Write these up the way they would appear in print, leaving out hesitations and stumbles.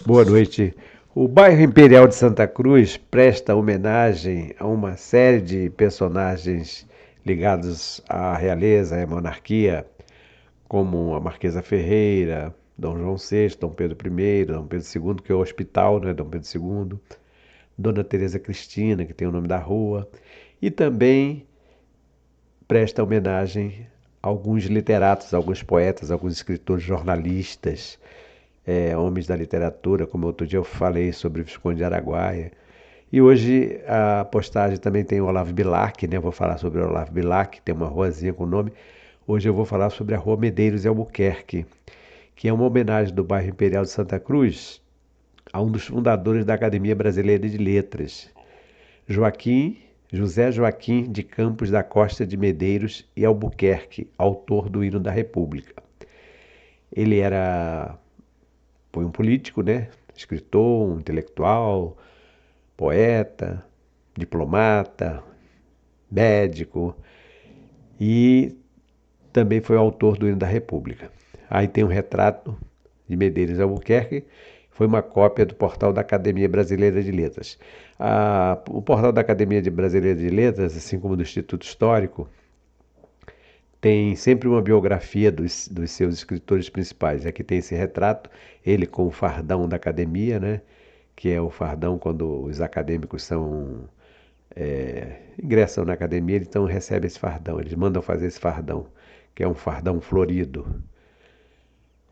Boa noite. O bairro Imperial de Santa Cruz presta homenagem a uma série de personagens ligados à realeza, à monarquia, como a Marquesa Ferreira, Dom João VI, Dom Pedro I, Dom Pedro II, que é o hospital, né, Dom Pedro II, Dona Teresa Cristina, que tem o nome da rua, e também presta homenagem a alguns literatos, alguns poetas, alguns escritores, jornalistas, homens da literatura, como outro dia eu falei sobre o Visconde de Araguaia. E hoje a postagem também tem o Olavo Bilac, né? Eu vou falar sobre o Olavo Bilac, tem uma ruazinha com o nome. Hoje eu vou falar sobre a Rua Medeiros de Albuquerque, que é uma homenagem do bairro Imperial de Santa Cruz a um dos fundadores da Academia Brasileira de Letras, Joaquim, José Joaquim de Campos da Costa de Medeiros e Albuquerque, autor do Hino da República. Ele foi um político, né? Escritor, um intelectual, poeta, diplomata, médico e também foi autor do Hino da República. Aí tem um retrato de Medeiros Albuquerque, foi uma cópia do portal da Academia Brasileira de Letras. O portal da Academia Brasileira de Letras, assim como do Instituto Histórico, tem sempre uma biografia dos seus escritores principais. Aqui tem esse retrato, ele com o fardão da academia, né? Que é o fardão quando os acadêmicos ingressam na academia, então recebem esse fardão, eles mandam fazer esse fardão, que é um fardão florido,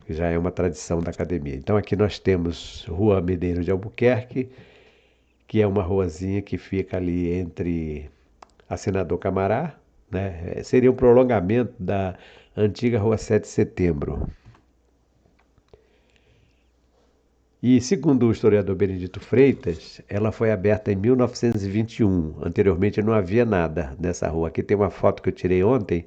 que já é uma tradição da academia. Então aqui nós temos Rua Medeiros de Albuquerque, que é uma ruazinha que fica ali entre a Senador Camará, né? Seria um prolongamento da antiga Rua 7 de Setembro. E, segundo o historiador Benedito Freitas, ela foi aberta em 1921. Anteriormente não havia nada nessa rua. Aqui tem uma foto que eu tirei ontem,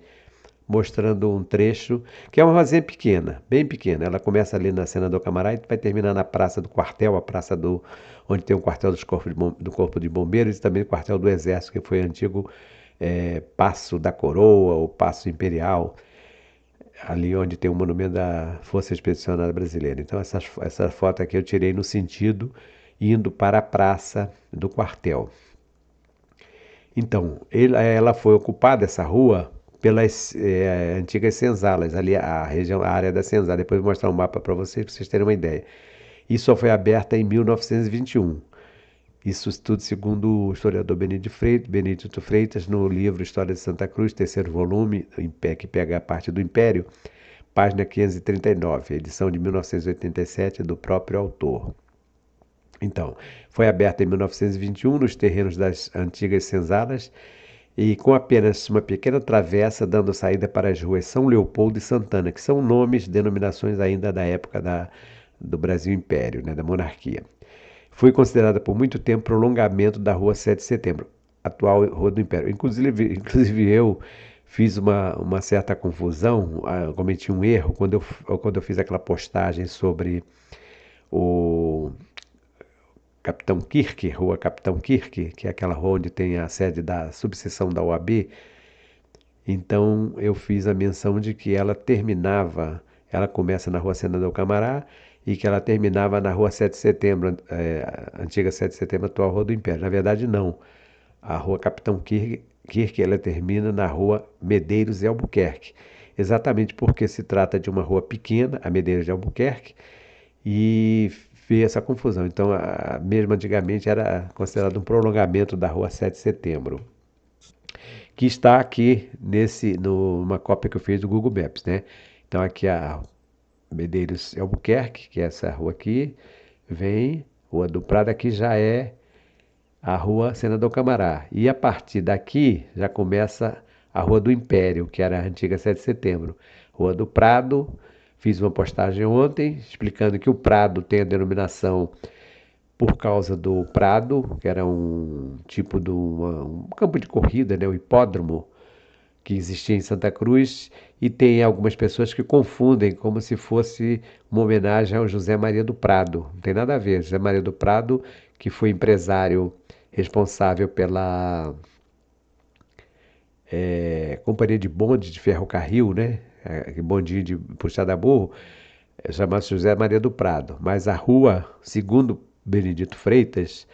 mostrando um trecho, que é uma ruazinha pequena, bem pequena. Ela começa ali na Senador Camará e vai terminar na Praça do Quartel, onde tem o quartel do Corpo de Bombeiros e também o quartel do Exército, que foi antigo Paço da Coroa, ou Paço Imperial, ali onde tem o monumento da Força Expedicionária Brasileira. Então essa foto aqui eu tirei no sentido indo para a praça do quartel. Então, ela foi ocupada, essa rua, pelas antigas senzalas, ali a área da senzala. Depois eu vou mostrar um mapa para vocês terem uma ideia. E só foi aberta em 1921. Isso tudo segundo o historiador Benedito Freitas, no livro História de Santa Cruz, terceiro volume, que pega a parte do Império, página 539, edição de 1987 do próprio autor. Então, foi aberta em 1921 nos terrenos das antigas senzalas e com apenas uma pequena travessa dando saída para as ruas São Leopoldo e Santana, que são nomes, denominações ainda da época do Brasil Império, né, da monarquia. Foi considerada por muito tempo prolongamento da Rua 7 de Setembro, atual Rua do Império. Inclusive eu fiz uma certa confusão, cometi um erro quando eu fiz aquela postagem sobre o Capitão Kirk, Rua Capitão Kirk, que é aquela rua onde tem a sede da subseção da OAB. Então eu fiz a menção de que ela começa na Rua Senador Camará e que ela terminava na Rua 7 de Setembro, antiga 7 de Setembro, atual Rua do Império. Na verdade, não. A Rua Capitão Kirk ela termina na Rua Medeiros de Albuquerque, exatamente porque se trata de uma rua pequena, a Medeiros de Albuquerque, e fez essa confusão. Então, mesmo antigamente era considerado um prolongamento da Rua 7 de Setembro, que está aqui numa cópia que eu fiz do Google Maps, né? Então aqui a Medeiros Albuquerque, que é essa rua aqui, vem, Rua do Prado, aqui já é a Rua Senador Camará. E a partir daqui já começa a Rua do Império, que era a antiga 7 de Setembro. Rua do Prado, fiz uma postagem ontem explicando que o Prado tem a denominação por causa do Prado, que era um tipo de um campo de corrida, né, um hipódromo que existia em Santa Cruz, e tem algumas pessoas que confundem como se fosse uma homenagem ao José Maria do Prado. Não tem nada a ver. José Maria do Prado, que foi empresário responsável pela companhia de bonde de ferrocarril, né? Bondinho de puxada a burro. chama-se José Maria do Prado, mas a rua, segundo Benedito Freitas,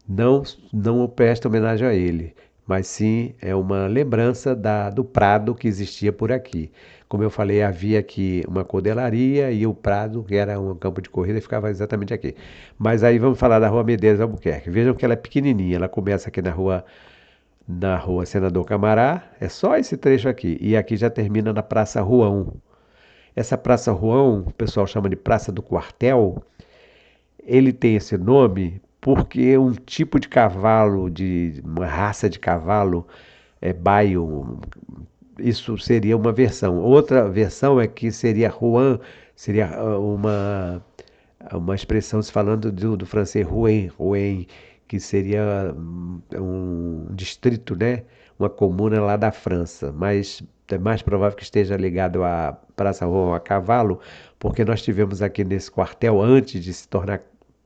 não, não presta homenagem a ele, mas sim é uma lembrança do prado que existia por aqui. Como eu falei, havia aqui uma cordelaria e o prado, que era um campo de corrida, ficava exatamente aqui. Mas aí vamos falar da Rua Medeiros Albuquerque. Vejam que ela é pequenininha, ela começa aqui na rua Senador Camará, é só esse trecho aqui, e aqui já termina na Praça Ruão. Essa Praça Ruão, o pessoal chama de Praça do Quartel, ele tem esse nome porque um tipo de cavalo, de uma raça de cavalo, baio, isso seria uma versão. Outra versão é que seria Rouen, seria uma expressão se falando do francês Rouen, Rouen, que seria um distrito, né? Uma comuna lá da França, mas é mais provável que esteja ligado à Praça Rouen a cavalo, porque nós tivemos aqui nesse quartel, antes de se tornar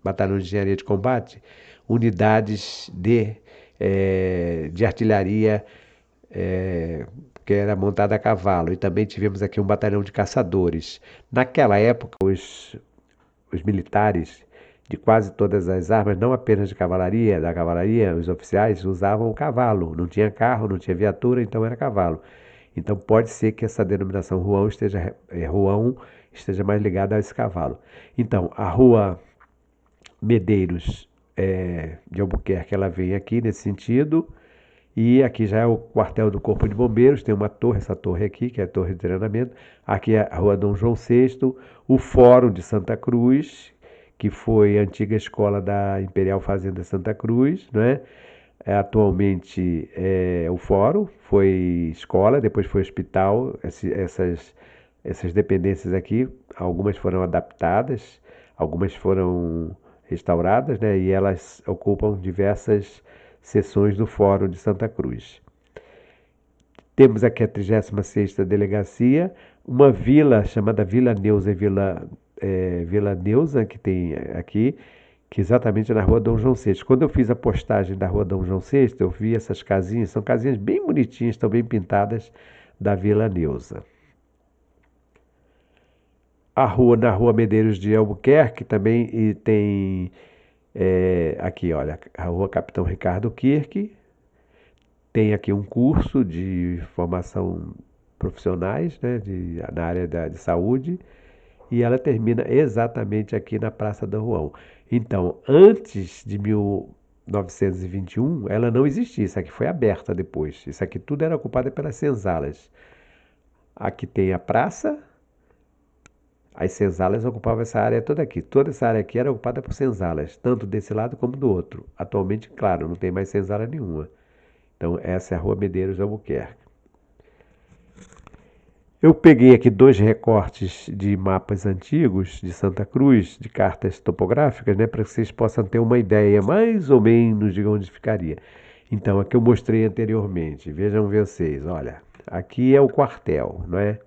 batalhão de engenharia de combate, unidades de artilharia que era montada a cavalo. E também tivemos aqui um batalhão de caçadores. Naquela época, os militares de quase todas as armas, não apenas da cavalaria, os oficiais usavam o cavalo. Não tinha carro, não tinha viatura, então era cavalo. Então pode ser que essa denominação Ruão esteja mais ligada a esse cavalo. Então, a rua Medeiros de Albuquerque, ela vem aqui nesse sentido. E aqui já é o quartel do Corpo de Bombeiros, tem uma torre, essa torre aqui, que é a torre de treinamento. Aqui é a Rua Dom João VI, o Fórum de Santa Cruz, que foi a antiga escola da Imperial Fazenda Santa Cruz, né? Atualmente é o Fórum, foi escola, depois foi hospital. Essas dependências aqui, algumas foram adaptadas, algumas foram restauradas, né? E elas ocupam diversas seções do Fórum de Santa Cruz. Temos aqui a 36ª Delegacia, uma vila chamada Vila Neuza e Vila Neuza, que tem aqui, que exatamente é na Rua Dom João VI. Quando eu fiz a postagem da Rua Dom João VI, eu vi essas casinhas, são casinhas bem bonitinhas, estão bem pintadas, da Vila Neuza. Na Rua Medeiros de Albuquerque também tem aqui, olha, a Rua Capitão Ricardo Kirk, tem aqui um curso de formação profissionais, né, na área de saúde, e ela termina exatamente aqui na Praça do Ruão. Então, antes de 1921, ela não existia, isso aqui foi aberta depois. Isso aqui tudo era ocupado pelas senzalas. Aqui tem a praça, as senzalas ocupavam essa área toda aqui. Toda essa área aqui era ocupada por senzalas, tanto desse lado como do outro. Atualmente, claro, não tem mais senzala nenhuma. Então, essa é a Rua Medeiros de Albuquerque. Eu peguei aqui 2 recortes de mapas antigos de Santa Cruz, de cartas topográficas, né, para que vocês possam ter uma ideia mais ou menos de onde ficaria. Então, aqui eu mostrei anteriormente. Vejam vocês, olha, aqui é o quartel, não é?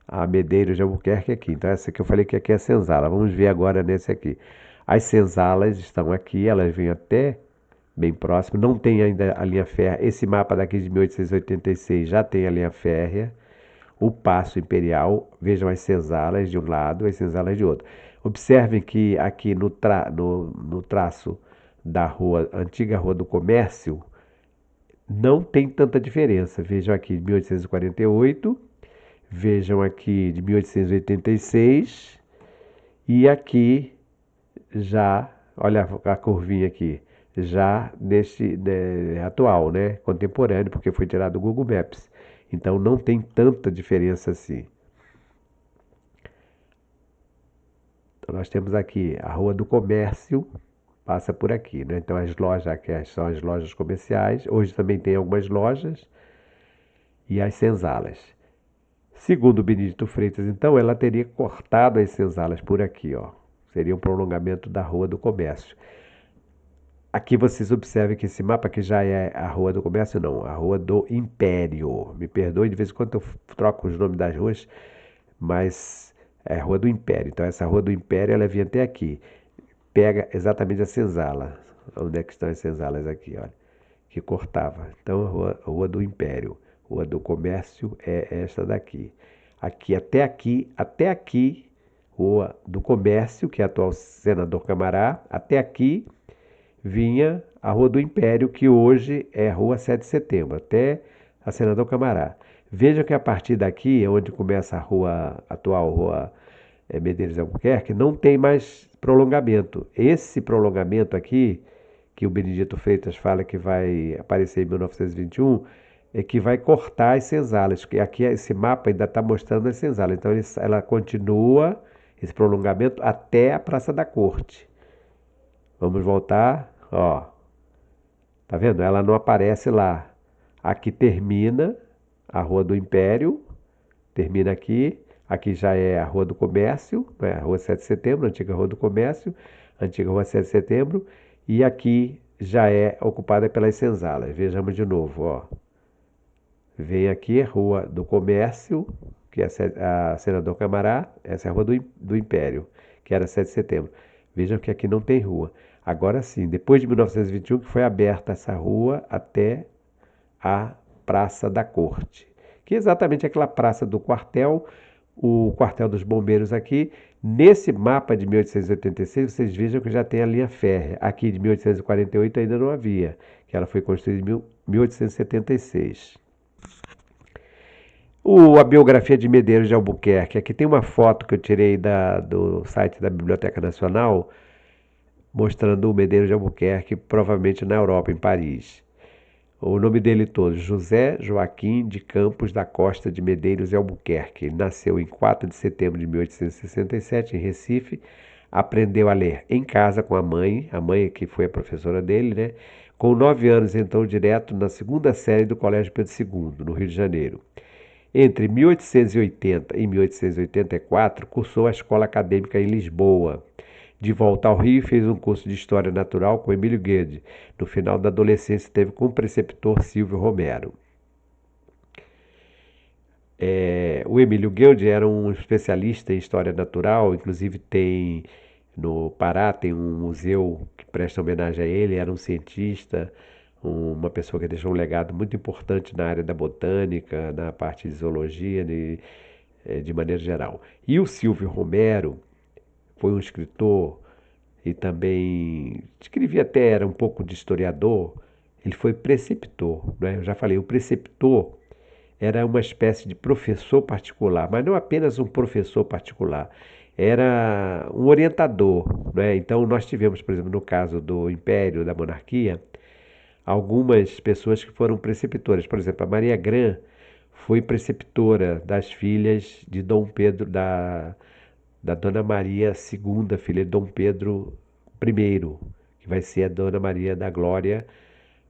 A Medeiros de Albuquerque aqui. Então, essa aqui eu falei que aqui é a senzala. Vamos ver agora nesse aqui. As senzalas estão aqui, elas vêm até bem próximo. Não tem ainda a linha férrea. Esse mapa daqui de 1886 já tem a linha férrea. O Paço Imperial, vejam as senzalas de um lado, as senzalas de outro. Observem que aqui no traço da rua, antiga Rua do Comércio, não tem tanta diferença. Vejam aqui de 1848, vejam aqui de 1886 e aqui já, olha a curvinha aqui, já neste atual, né, contemporâneo, porque foi tirado do Google Maps. Então não tem tanta diferença assim. Então nós temos aqui a Rua do Comércio, passa por aqui, né? Então as lojas aqui são as lojas comerciais. Hoje também tem algumas lojas e as senzalas. Segundo o Benedito Freitas, então, ela teria cortado as senzalas por aqui, ó. Seria um prolongamento da Rua do Comércio. Aqui vocês observem que esse mapa aqui já é a Rua do Comércio, não, a Rua do Império. Me perdoe, de vez em quando eu troco os nomes das ruas, mas é a Rua do Império. Então essa Rua do Império, ela vem até aqui. Pega exatamente a senzala. Onde é que estão as senzalas aqui, olha, que cortava. Então a Rua do Império, Rua do Comércio é esta daqui. Até aqui, Rua do Comércio, que é a atual Senador Camará, até aqui vinha a Rua do Império, que hoje é Rua 7 de Setembro, até a Senador Camará. Veja que a partir daqui, onde começa a rua atual, Rua Medeiros Albuquerque, não tem mais prolongamento. Esse prolongamento aqui, que o Benedito Freitas fala que vai aparecer em 1921, é que vai cortar as senzalas, que aqui esse mapa ainda está mostrando as senzalas. Então ela continua esse prolongamento até a Praça da Corte. Vamos voltar, ó. Tá vendo? Ela não aparece lá. Aqui termina a Rua do Império, termina aqui. Aqui já é a Rua do Comércio, né? A Rua 7 de Setembro, a antiga Rua do Comércio, a antiga Rua 7 de Setembro. E aqui já é ocupada pelas senzalas. Vejamos de novo, ó. Vem aqui a Rua do Comércio, que é a Senador Camará, essa é a Rua do Império, que era 7 de Setembro. Vejam que aqui não tem rua. Agora sim, depois de 1921 que foi aberta essa rua até a Praça da Corte, que é exatamente aquela praça do quartel, o quartel dos bombeiros aqui. Nesse mapa de 1886, vocês vejam que já tem a linha férrea. Aqui de 1848 ainda não havia, que ela foi construída em 1876. A biografia de Medeiros de Albuquerque. Aqui tem uma foto que eu tirei do site da Biblioteca Nacional, mostrando o Medeiros de Albuquerque, provavelmente na Europa, em Paris. O nome dele todo, José Joaquim de Campos da Costa de Medeiros e Albuquerque. Ele nasceu em 4 de setembro de 1867, em Recife. Aprendeu a ler em casa com a mãe que foi a professora dele, né? Com 9 anos, entrou direto na segunda série do Colégio Pedro II, no Rio de Janeiro. Entre 1880 e 1884, cursou a escola acadêmica em Lisboa. De volta ao Rio, fez um curso de História Natural com Emílio Guedes. No final da adolescência, teve como preceptor Silvio Romero. O Emílio Guedes era um especialista em História Natural, inclusive tem no Pará, tem um museu que presta homenagem a ele, era um cientista, uma pessoa que deixou um legado muito importante na área da botânica, na parte de zoologia, de maneira geral. E o Silvio Romero foi um escritor e também escrevia até, era um pouco de historiador. Ele foi preceptor, né? Eu já falei, o preceptor era uma espécie de professor particular, mas não apenas um professor particular, era um orientador, né? Então nós tivemos, por exemplo, no caso do Império, da monarquia, algumas pessoas que foram preceptoras. Por exemplo, a Maria Grã foi preceptora das filhas de Dom Pedro, da Dona Maria II, filha de Dom Pedro I, que vai ser a Dona Maria da Glória,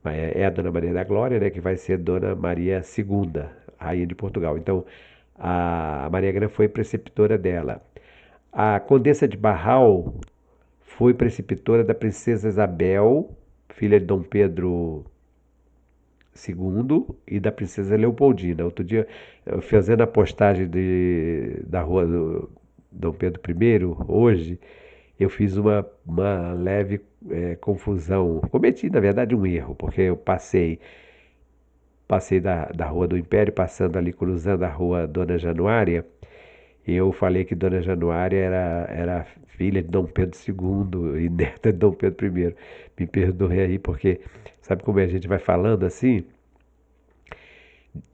é a Dona Maria da Glória, né, que vai ser Dona Maria II, rainha de Portugal. Então, a Maria Grã foi preceptora dela. A Condessa de Barral foi preceptora da Princesa Isabel, filha de Dom Pedro II, e da Princesa Leopoldina. Outro dia, fazendo a postagem da rua do Dom Pedro I, hoje, eu fiz uma leve confusão. Cometi, na verdade, um erro, porque eu passei da Rua do Império, passando ali, cruzando a Rua Dona Januária. Eu falei que Dona Januária era filha de Dom Pedro II e neta de Dom Pedro I. Me perdoe aí, porque sabe como a gente vai falando assim,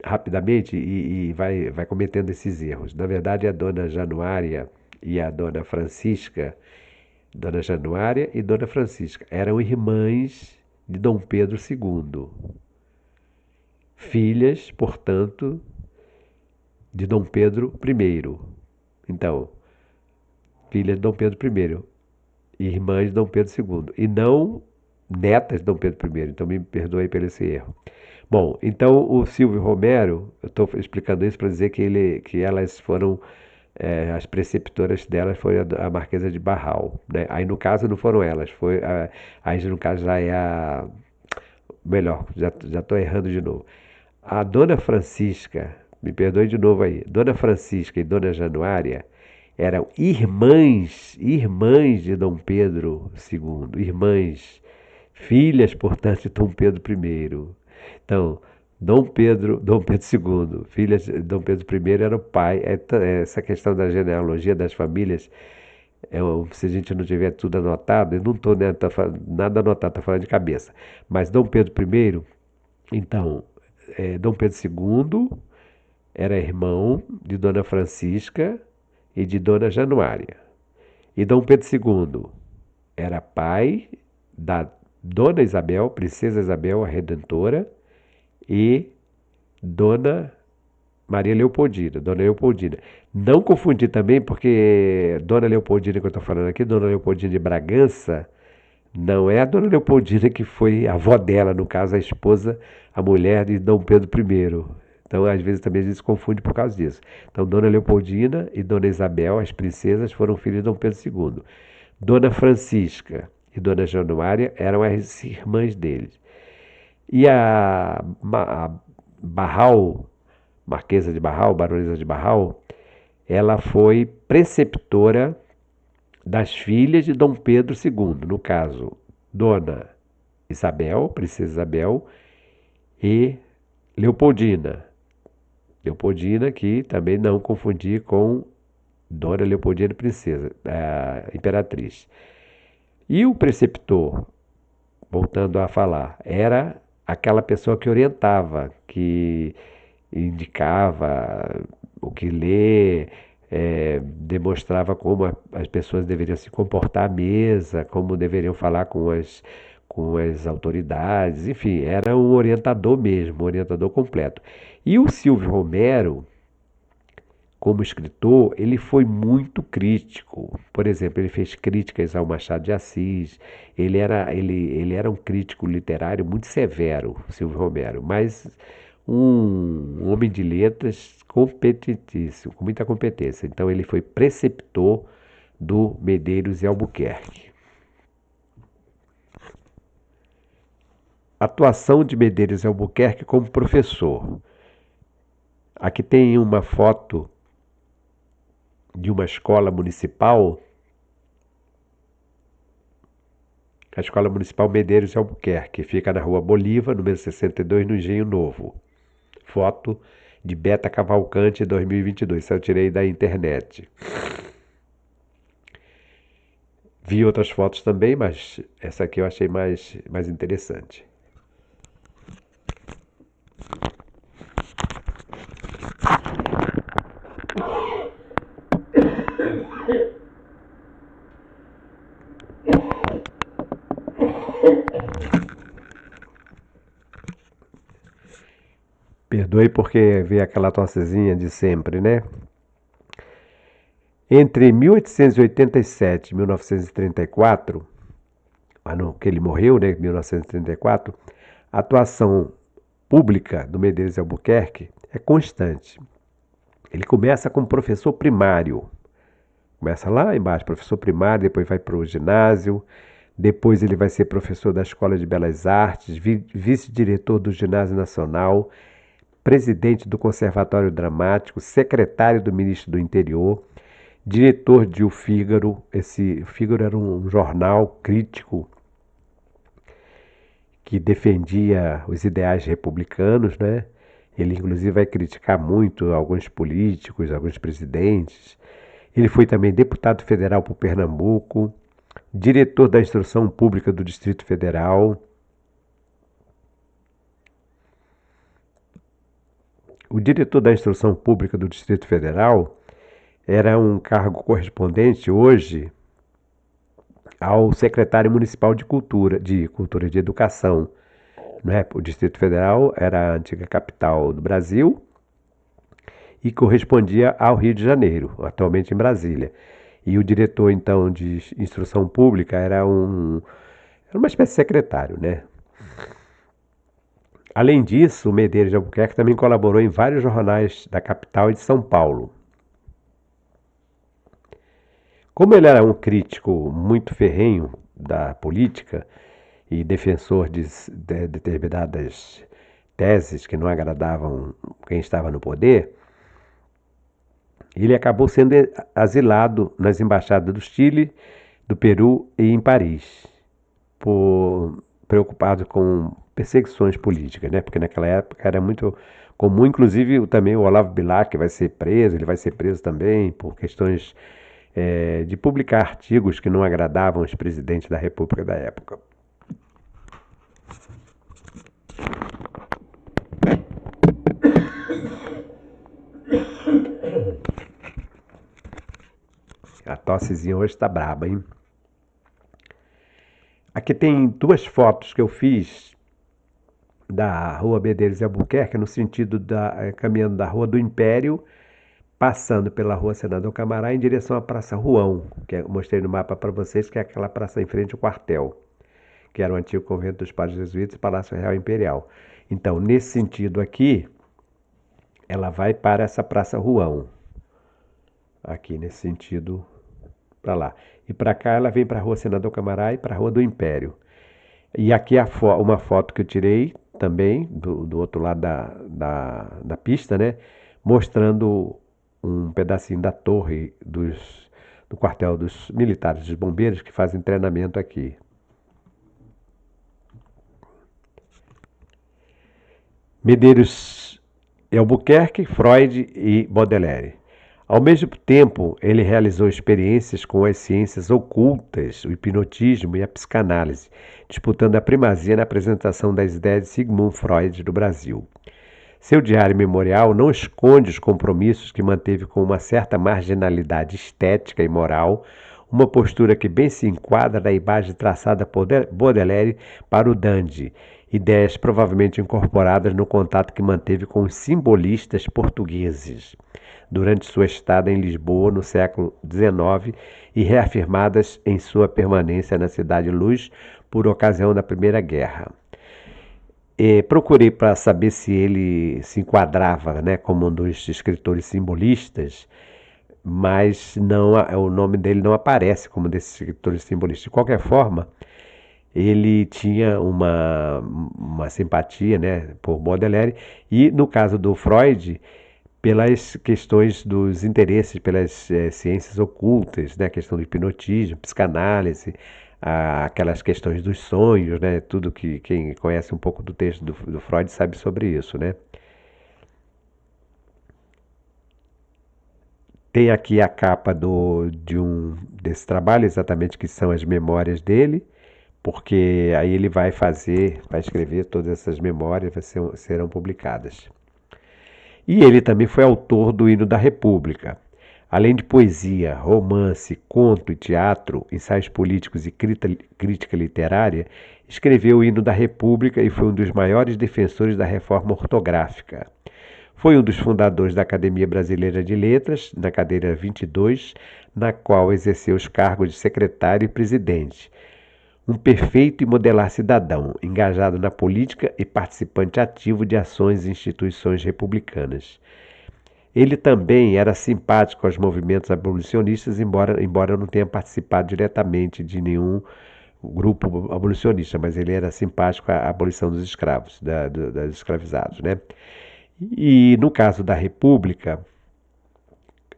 rapidamente, e vai cometendo esses erros. Na verdade, a Dona Januária e a Dona Francisca, Dona Januária e Dona Francisca, eram irmãs de Dom Pedro II. Filhas, portanto, de Dom Pedro I. Então, filha de Dom Pedro I, irmã de Dom Pedro II, e não netas de Dom Pedro I. Então, me perdoe pelo esse erro. Bom, então o Silvio Romero, eu estou explicando isso para dizer que elas foram, as preceptoras delas foi a Marquesa de Barral, né? Aí no caso não foram elas, aí no caso já é melhor, já estou errando de novo. A Dona Francisca, me perdoe de novo aí, Dona Francisca e Dona Januária eram irmãs de Dom Pedro II, irmãs, filhas, portanto, de Dom Pedro I. Então, Dom Pedro II, filha de Dom Pedro I era o pai. Essa questão da genealogia das famílias, se a gente não tiver tudo anotado, eu não estou nada anotado, estou falando de cabeça. Mas Dom Pedro I, então, Dom Pedro II era irmão de Dona Francisca e de Dona Januária. E Dom Pedro II era pai da Dona Isabel, Princesa Isabel, a Redentora, e Dona Maria Leopoldina, Dona Leopoldina. Não confundir também, porque Dona Leopoldina que eu estou falando aqui, Dona Leopoldina de Bragança, não é a Dona Leopoldina que foi a avó dela, no caso, a esposa, a mulher de Dom Pedro I. Então, às vezes, também a gente se confunde por causa disso. Então, Dona Leopoldina e Dona Isabel, as princesas, foram filhas de Dom Pedro II. Dona Francisca e Dona Januária eram as irmãs deles. E a Barral, Marquesa de Barral, Baronesa de Barral, ela foi preceptora das filhas de Dom Pedro II, no caso, Dona Isabel, Princesa Isabel, e Leopoldina. Leopoldina, que também não confundir com Dona Leopoldina Princesa, a imperatriz. E o preceptor, voltando a falar, era aquela pessoa que orientava, que indicava o que ler, demonstrava como as pessoas deveriam se comportar à mesa, como deveriam falar com as autoridades, enfim, era um orientador mesmo, um orientador completo. E o Silvio Romero, como escritor, ele foi muito crítico. Por exemplo, ele fez críticas ao Machado de Assis. Ele era um crítico literário muito severo, Silvio Romero, mas um homem de letras competentíssimo, com muita competência. Então, ele foi preceptor do Medeiros e Albuquerque. Atuação de Medeiros e Albuquerque como professor. Aqui tem uma foto de uma escola municipal, a Escola Municipal Medeiros de Albuquerque, que fica na Rua Bolívar, número 62, no Engenho Novo. Foto de Beta Cavalcante 2022, isso eu tirei da internet. Vi outras fotos também, mas essa aqui eu achei mais interessante. Perdoe porque veio aquela tossezinha de sempre, né? Entre 1887 e 1934, ano que ele morreu, né, 1934, a atuação pública do Medeiros de Albuquerque é constante. Ele começa como professor primário. Começa lá embaixo, professor primário, depois vai para o ginásio, depois ele vai ser professor da Escola de Belas Artes, vice-diretor do Ginásio Nacional, presidente do Conservatório Dramático, secretário do Ministro do Interior, diretor de O Fígaro. Esse Fígaro era um jornal crítico que defendia os ideais republicanos, né? Ele, inclusive, vai criticar muito alguns políticos, alguns presidentes. Ele foi também deputado federal por Pernambuco, diretor da Instrução Pública do Distrito Federal. O diretor da Instrução Pública do Distrito Federal era um cargo correspondente hoje ao secretário municipal de Cultura, de Educação. Né? O Distrito Federal era a antiga capital do Brasil e correspondia ao Rio de Janeiro, atualmente em Brasília. E o diretor, então, de Instrução Pública era uma espécie de secretário, né? Além disso, o Medeiros de Albuquerque também colaborou em vários jornais da capital e de São Paulo. Como ele era um crítico muito ferrenho da política e defensor de determinadas teses que não agradavam quem estava no poder, ele acabou sendo asilado nas embaixadas do Chile, do Peru e em Paris, preocupado com perseguições políticas, né? Porque naquela época era muito comum, inclusive também o Olavo Bilac vai ser preso, ele vai ser preso também por questões de publicar artigos que não agradavam os presidentes da República da época. A tossezinha hoje está braba, hein? Aqui tem duas fotos que eu fiz da Rua Medeiros e Albuquerque, no sentido caminhando da Rua do Império, passando pela Rua Senador Camará em direção à Praça Ruão, que eu mostrei no mapa para vocês, que é aquela praça em frente ao quartel, que era o antigo convento dos Padres Jesuítas e Palácio Real Imperial. Então, nesse sentido aqui, ela vai para essa Praça Ruão, aqui nesse sentido para lá. E para cá ela vem para a Rua Senador Camará e para a Rua do Império. E aqui uma foto que eu tirei também, do outro lado da pista, né? Mostrando um pedacinho da torre do quartel dos militares, dos bombeiros que fazem treinamento aqui. Medeiros e Albuquerque, Freud e Baudelaire. Ao mesmo tempo, ele realizou experiências com as ciências ocultas, o hipnotismo e a psicanálise, disputando a primazia na apresentação das ideias de Sigmund Freud no Brasil. Seu diário memorial não esconde os compromissos que manteve com uma certa marginalidade estética e moral, uma postura que bem se enquadra na imagem traçada por Baudelaire para o dandy, ideias provavelmente incorporadas no contato que manteve com os simbolistas portugueses durante sua estada em Lisboa no século XIX e reafirmadas em sua permanência na Cidade Luz por ocasião da Primeira Guerra. Procurei para saber se ele se enquadrava, né, como um dos escritores simbolistas, mas não, o nome dele não aparece como desses escritores simbolistas. De qualquer forma, ele tinha uma simpatia, né, por Baudelaire e, no caso do Freud, pelas questões dos interesses pelas ciências ocultas, né, a questão do hipnotismo, psicanálise, aquelas questões dos sonhos, né, tudo que quem conhece um pouco do texto do Freud sabe sobre isso, né. Tem aqui a capa desse trabalho, exatamente que são as memórias dele, porque aí ele vai escrever todas essas memórias, serão publicadas. E ele também foi autor do Hino da República. Além de poesia, romance, conto e teatro, ensaios políticos e crítica literária, escreveu o Hino da República e foi um dos maiores defensores da reforma ortográfica. Foi um dos fundadores da Academia Brasileira de Letras, na cadeira 22, na qual exerceu os cargos de secretário e presidente. Um perfeito e modelar cidadão, engajado na política e participante ativo de ações e instituições republicanas. Ele também era simpático aos movimentos abolicionistas, embora não tenha participado diretamente de nenhum grupo abolicionista, mas ele era simpático à abolição dos escravos, dos escravizados, né? E no caso da República,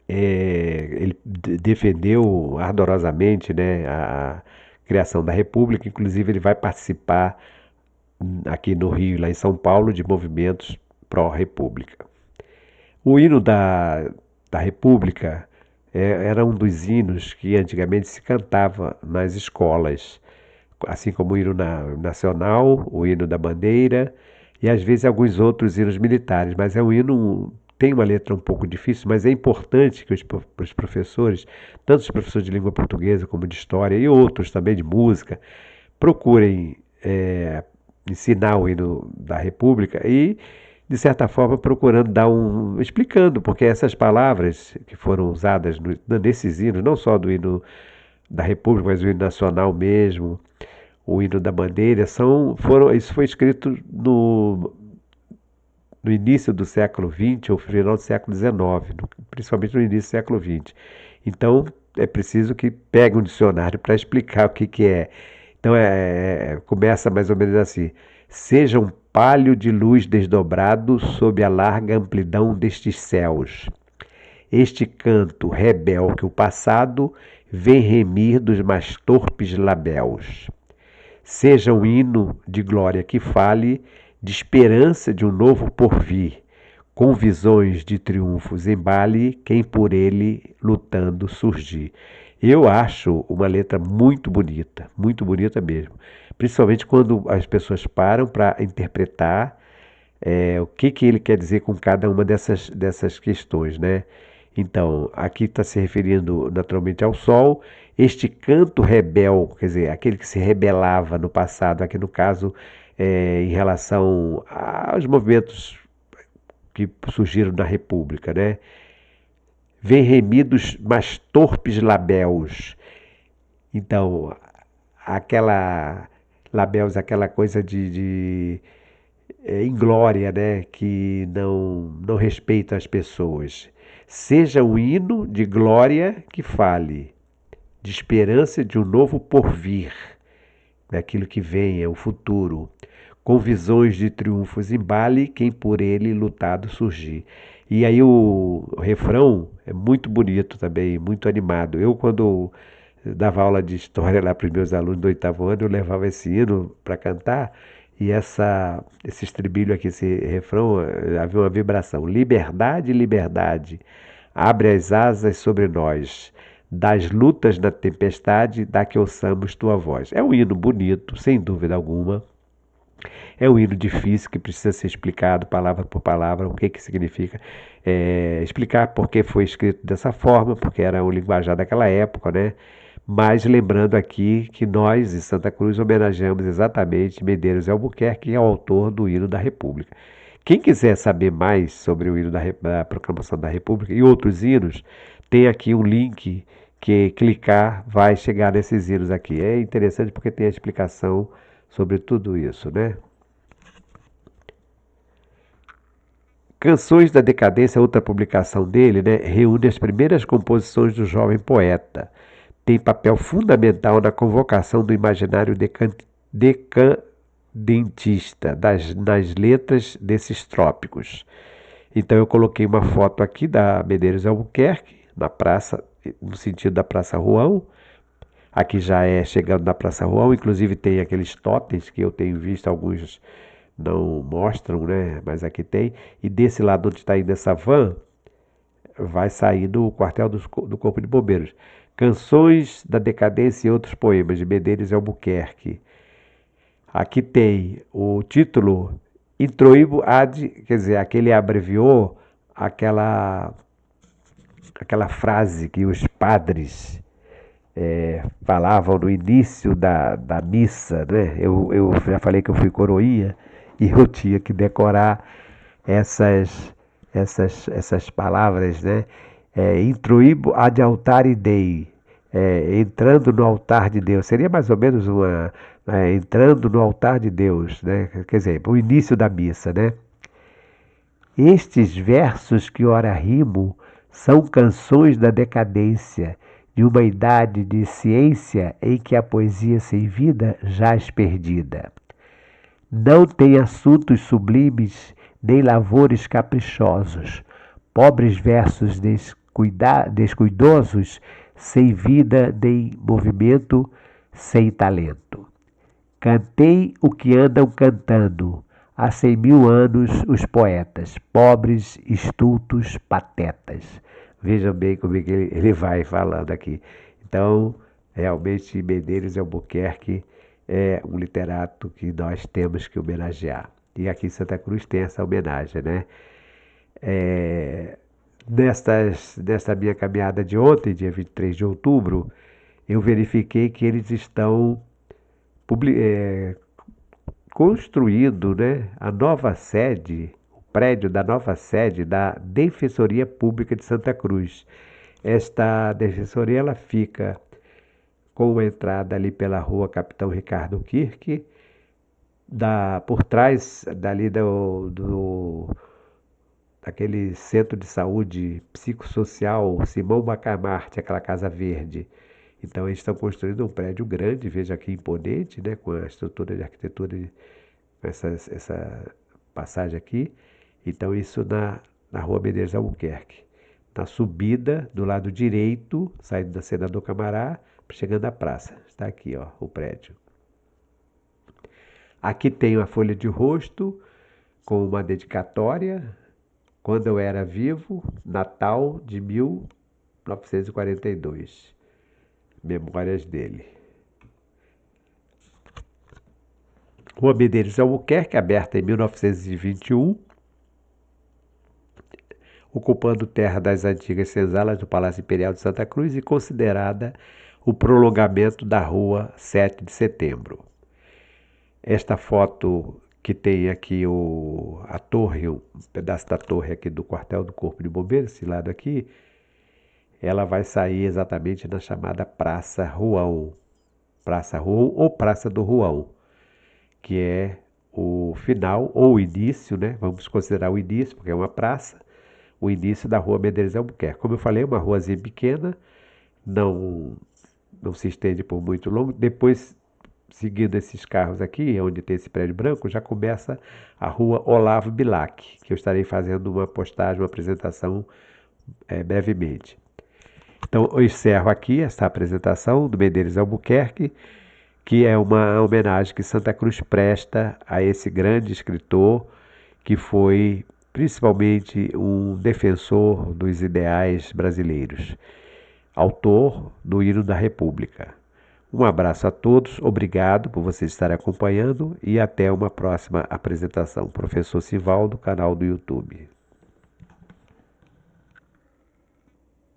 ele defendeu ardorosamente, né, a criação da República, inclusive ele vai participar aqui no Rio e lá em São Paulo de movimentos pró-República. O hino da República era um dos hinos que antigamente se cantava nas escolas, assim como o hino nacional, o hino da bandeira e às vezes alguns outros hinos militares, mas é um hino, tem uma letra um pouco difícil, mas é importante que os professores, tanto os professores de língua portuguesa como de história e outros também de música, procurem ensinar o hino da República e, de certa forma, procurando explicando, porque essas palavras que foram usadas nesses hinos, não só do hino da República, mas o hino nacional mesmo, o hino da bandeira, isso foi escrito no início do século XX ou final do século XIX, principalmente no início do século XX. Então, é preciso que pegue um dicionário para explicar o que é. Então, começa mais ou menos assim: seja um palho de luz desdobrado sob a larga amplidão destes céus. Este canto rebel que o passado vem remir dos mais torpes labéus. Seja um hino de glória que fale de esperança de um novo porvir, com visões de triunfos embale quem por ele lutando surgir. Eu acho uma letra muito bonita mesmo. Principalmente quando as pessoas param para interpretar o que ele quer dizer com cada uma dessas questões, né? Então, aqui está se referindo naturalmente ao sol. Este canto rebel, quer dizer, aquele que se rebelava no passado, aqui no caso, em relação aos movimentos que surgiram na República, né? Vem remidos mais torpes labéus. Então, aquela labéus, aquela coisa de inglória, né? Que não respeita as pessoas. Seja um hino de glória que fale, de esperança de um novo porvir, daquilo que vem, é o futuro. Com visões de triunfos embale quem por ele lutado surgir. E aí o refrão é muito bonito também, muito animado. Eu, quando dava aula de história lá para os meus alunos do oitavo ano, eu levava esse hino para cantar e esse estribilho aqui, esse refrão, havia uma vibração. Liberdade, liberdade, abre as asas sobre nós. Das lutas na tempestade, dá que ouçamos tua voz. É um hino bonito, sem dúvida alguma. É um hino difícil que precisa ser explicado palavra por palavra, o que que significa. Explicar por que foi escrito dessa forma, porque era o linguajar daquela época, né? Mas lembrando aqui que nós, em Santa Cruz, homenageamos exatamente Medeiros de Albuquerque, que é o autor do hino da República. Quem quiser saber mais sobre o hino da Proclamação da República e outros hinos, tem aqui um link que clicar vai chegar nesses hinos aqui. É interessante porque tem a explicação sobre tudo isso, né? Canções da Decadência, outra publicação dele, né, reúne as primeiras composições do jovem poeta. Tem papel fundamental na convocação do imaginário decadentista nas letras desses trópicos. Então eu coloquei uma foto aqui da Medeiros Albuquerque, na praça, no sentido da Praça Ruão. Aqui já é chegando na Praça Ruão, inclusive tem aqueles totens que eu tenho visto, alguns não mostram, né? Mas aqui tem. E desse lado onde está indo essa van, vai sair do quartel do Corpo de Bombeiros. Canções da Decadência e outros poemas, de Medeiros Albuquerque. Aqui tem o título Introibo ad, quer dizer, aquele abreviou aquela frase que os padres falavam no início da missa, né? Eu já falei que eu fui coroinha e eu tinha que decorar essas palavras, né? Introibo ad altare Dei, entrando no altar de Deus. Seria mais ou menos entrando no altar de Deus, né? Quer dizer, o início da missa, né? Estes versos que ora rimo são canções da decadência, de uma idade de ciência em que a poesia sem vida jaz perdida. Não tem assuntos sublimes, nem lavores caprichosos, pobres versos descuidosos, sem vida nem movimento, sem talento. Cantei o que andam cantando, há 100.000 anos os poetas, pobres, estultos, patetas. Vejam bem como é que ele vai falando aqui. Então, realmente, Medeiros Albuquerque é um literato que nós temos que homenagear. E aqui em Santa Cruz tem essa homenagem, né? Nesta minha caminhada de ontem, dia 23 de outubro, eu verifiquei que eles estão construindo, né, a nova sede, o prédio da nova sede da Defensoria Pública de Santa Cruz. Esta defensoria ela fica com a entrada ali pela rua Capitão Ricardo Kirk, por trás dali daquele centro de saúde psicossocial Simão Bacamarte, aquela casa verde. Então eles estão construindo um prédio grande, veja que imponente, né, com a estrutura de arquitetura, essa passagem aqui. Então isso na rua Medeiros Albuquerque. Na subida, do lado direito, saindo da Senador Camará, chegando à praça. Está aqui, ó, o prédio. Aqui tem a folha de rosto com uma dedicatória. Quando eu era vivo, Natal de 1942. Memórias dele. Rua Medeiros Albuquerque, aberta em 1921, ocupando terra das antigas senzalas do Palácio Imperial de Santa Cruz e considerada o prolongamento da Rua 7 de Setembro. Esta foto que tem aqui a torre, um pedaço da torre aqui do quartel do Corpo de Bombeiros, esse lado aqui, ela vai sair exatamente na chamada Praça Ruão. Praça Ruão ou Praça do Ruão, que é o final ou o início, né? Vamos considerar o início, porque é uma praça, o início da Rua Medeiros Albuquerque. Como eu falei, uma ruazinha pequena, não, não se estende por muito longo. Depois, seguindo esses carros aqui, onde tem esse prédio branco, já começa a Rua Olavo Bilac, que eu estarei fazendo uma postagem, uma apresentação brevemente. Então, eu encerro aqui essa apresentação do Medeiros Albuquerque, que é uma homenagem que Santa Cruz presta a esse grande escritor que foi principalmente um defensor dos ideais brasileiros, autor do Hino da República. Um abraço a todos, obrigado por vocês estarem acompanhando e até uma próxima apresentação. Professor Sivaldo, canal do YouTube.